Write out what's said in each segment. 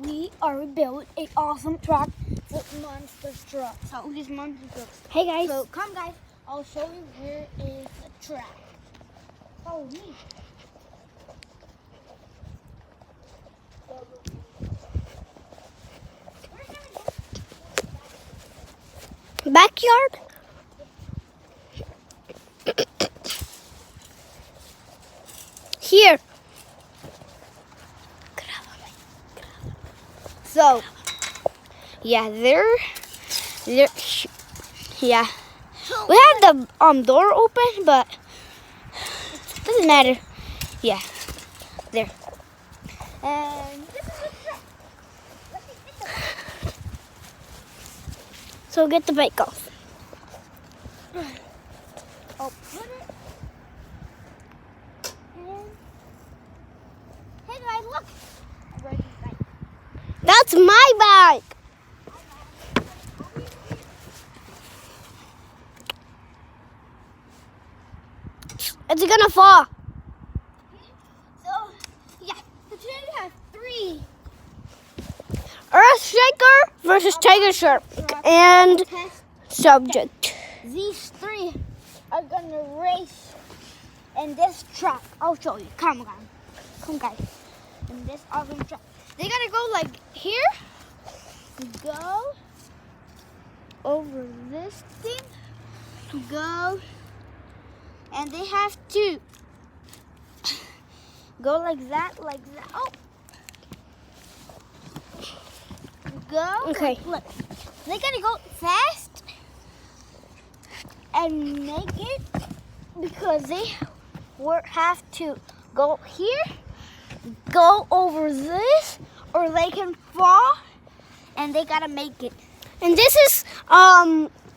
we are built a awesome truck for monster truck. So these monster trucks. Hey guys. So come guys, I'll show you where is the track. Follow me. Backyard. Here. So Yeah, there. Yeah. We have the door open, but doesn't matter. Yeah. There. and this is the track. So get the bike off. I'll put it. And hey guys, look. I'm riding the bike. That's my bike. It's gonna fall. So yeah, today we have 3 Earthshaker versus Tiger Shark and tests. subject. These 3 are gonna race in this truck. I'll show you. Come on. Come guys. In this awesome truck. They gotta go like here. Go over this thing. Go. And they have to go like that, like that. Oh. Go. Okay. Look. They gotta go fast and make it because they have to go here, go over this, or they can fall, and they gotta make it. And this is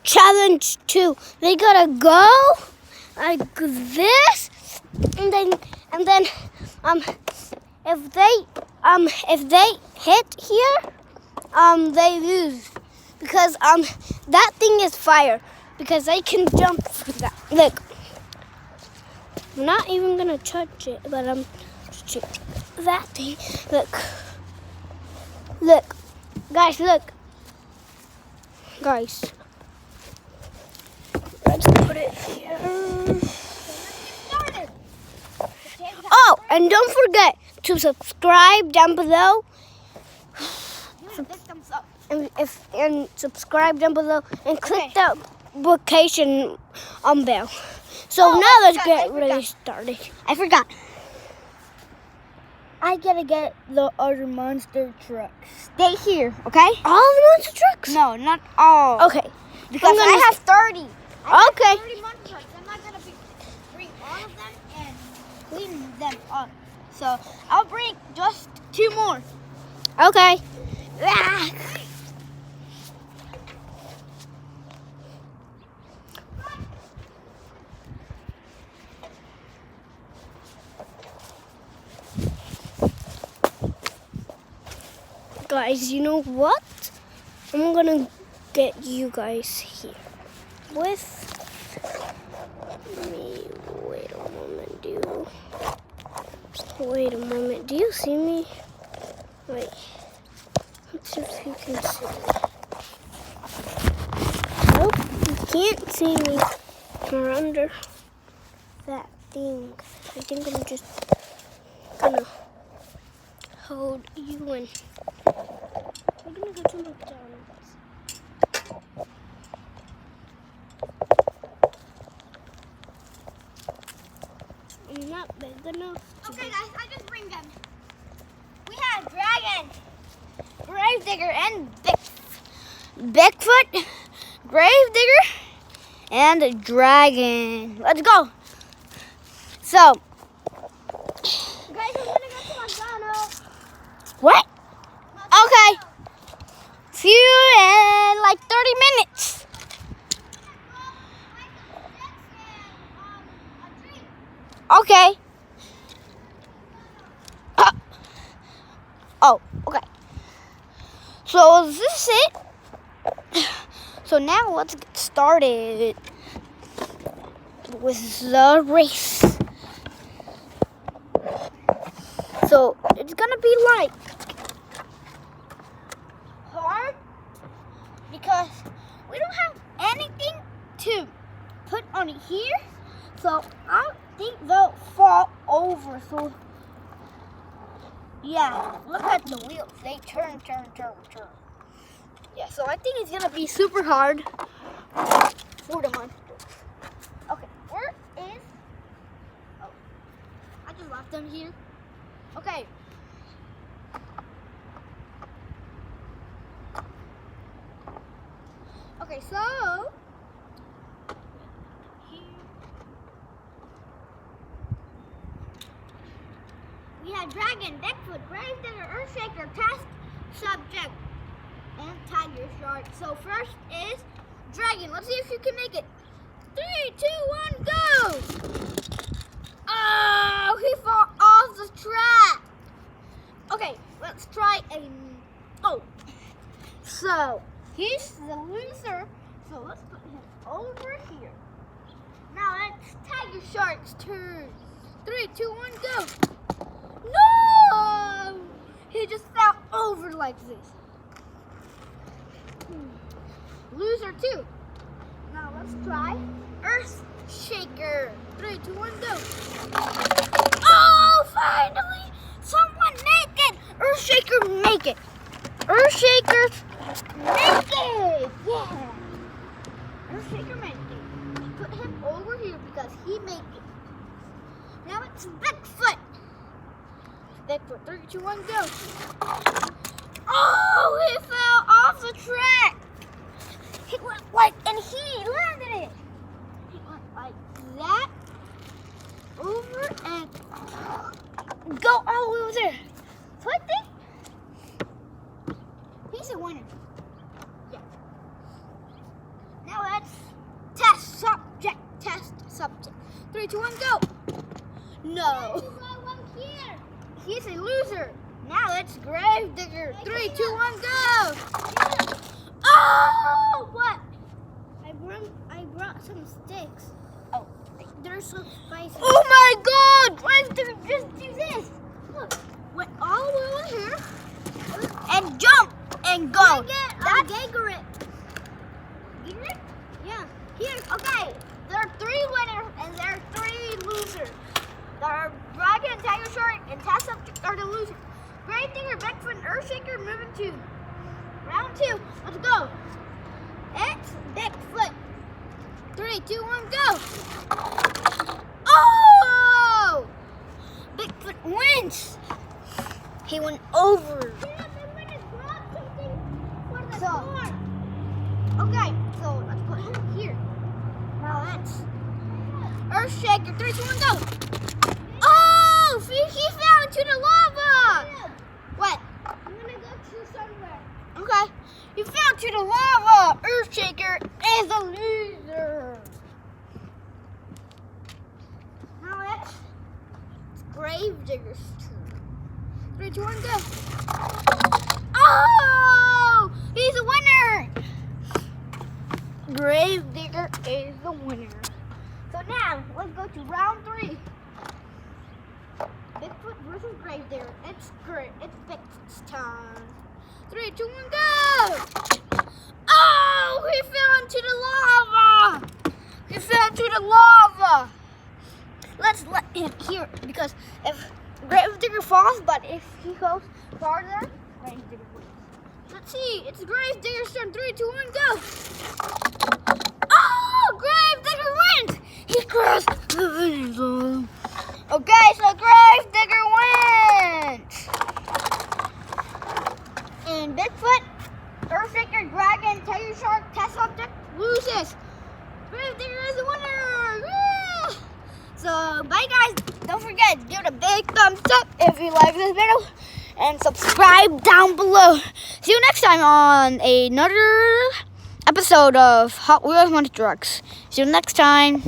challenge 2. They gotta go like this, and then if they hit here, they lose because that thing is fire because they can jump for that. Look, I'm not even gonna touch it, but I'm touching that thing. Look, guys, look. Guys, let's put it here. Oh, and don't forget to subscribe down below. And subscribe down below and click the notification bell. So now let's get really started. I forgot. I gotta get the other monster trucks. Stay here, okay? All the monster trucks? No, not all. Okay. Because I have 30. Okay. 30 monster trucks. I'm not gonna bring all of them and clean them up. So I'll bring just 2 more. Okay. Ah. Guys, you know what? I'm gonna get you guys here with me. Wait a moment. Do you see me? Wait. Let's see if you can see me. Nope, you can't see me. You're under that thing. I think I'm just gonna hold you in. I'm gonna go to McDonald's. I'm not big enough to Okay, guys, I just bring them. We have Dragon, Gravedigger, and Bigfoot, Gravedigger, and a dragon. Let's go. So, guys, I'm gonna go to McDonald's. what? Okay. See you in like 30 minutes. Okay. Oh, okay. So is this it? So now let's get started with the race. So it's gonna be like hard because we don't have anything to put on here. So I think they'll fall over. So yeah, look at the wheels. They turn. Yeah, so I think it's gonna be super hard for the monsters. Okay, where is? Oh, I just left them here. Okay. Okay, so we have Dragon, Bigfoot, Gravedigger, Earthshaker, Test Subject, and Tiger Shark. So first is Dragon. Let's see if you can make it. 3, 2, 1, go! Oh, he fell off the track. Okay, let's try a. Oh, so he's the loser. So let's put him over here. Now it's Tiger Shark's turn. 3, 2, 1, go! No! He just fell over like this. Loser 2. Now let's try Earthshaker. 3, 2, 1, go. Oh, finally! Someone make it! Earthshaker, make it! Earthshaker, make it! Yeah! Earthshaker, make it. Put him over here because he made it. Now it's Bigfoot. Bigfoot, 3, 2, 1, go. Oh, he fell off the track. He went like, and he landed it. He went like that, over and go all the way over there. So I think he's a winner. Yeah. Now that's test subject. 3, 2, 1, go. No. He's a loser. Now it's Gravedigger. 3, 2, 1, go. Oh, what? I brought some sticks. Oh, They're so spicy. oh my God! Gravedigger, just do this. Look, went all the way over here and jump and go. That's Gager it. Get it? Yeah. Here, okay. There are 3 winners and there are 3 losers. There are Dragon, Tiger Shark, and Test Subject are the losers. Gravedigger, Bigfoot, and Earthshaker moving to round 2. Let's go. It's Bigfoot. 3, 2, 1, go. Oh! Bigfoot wins. He went over. Okay, so let's put him here. Now that's Earthshaker. 3, 2, 1, go. Oh, he fell into the lava. What? I'm gonna go to somewhere. Okay. You fell into the lava. Earthshaker is a loser. Now it's Gravedigger's turn. 3, 2, 1, go. Oh, he's a winner. Gravedigger is the winner. So now let's go to round 3. Bigfoot versus Gravedigger. It's Bigfoot's turn. 3, 2, 1, go! Oh, he fell into the lava! He fell into the lava! Let's let him here because if Gravedigger falls, but if he goes farther, Gravedigger wins. Let's see, it's Gravedigger's turn. 3, 2, 1, go! Oh, Gravedigger wins! He crossed the finish line. Okay, so Gravedigger wins! And Bigfoot, Earthshaker, Dragon, Tiger Shark, Test Subject loses. Gravedigger is the winner! Yeah! So, bye guys. Don't forget, give it a big thumbs up if you like this video. And subscribe down below. See you next time on another episode of Hot Wheels Monster Trucks. See you next time.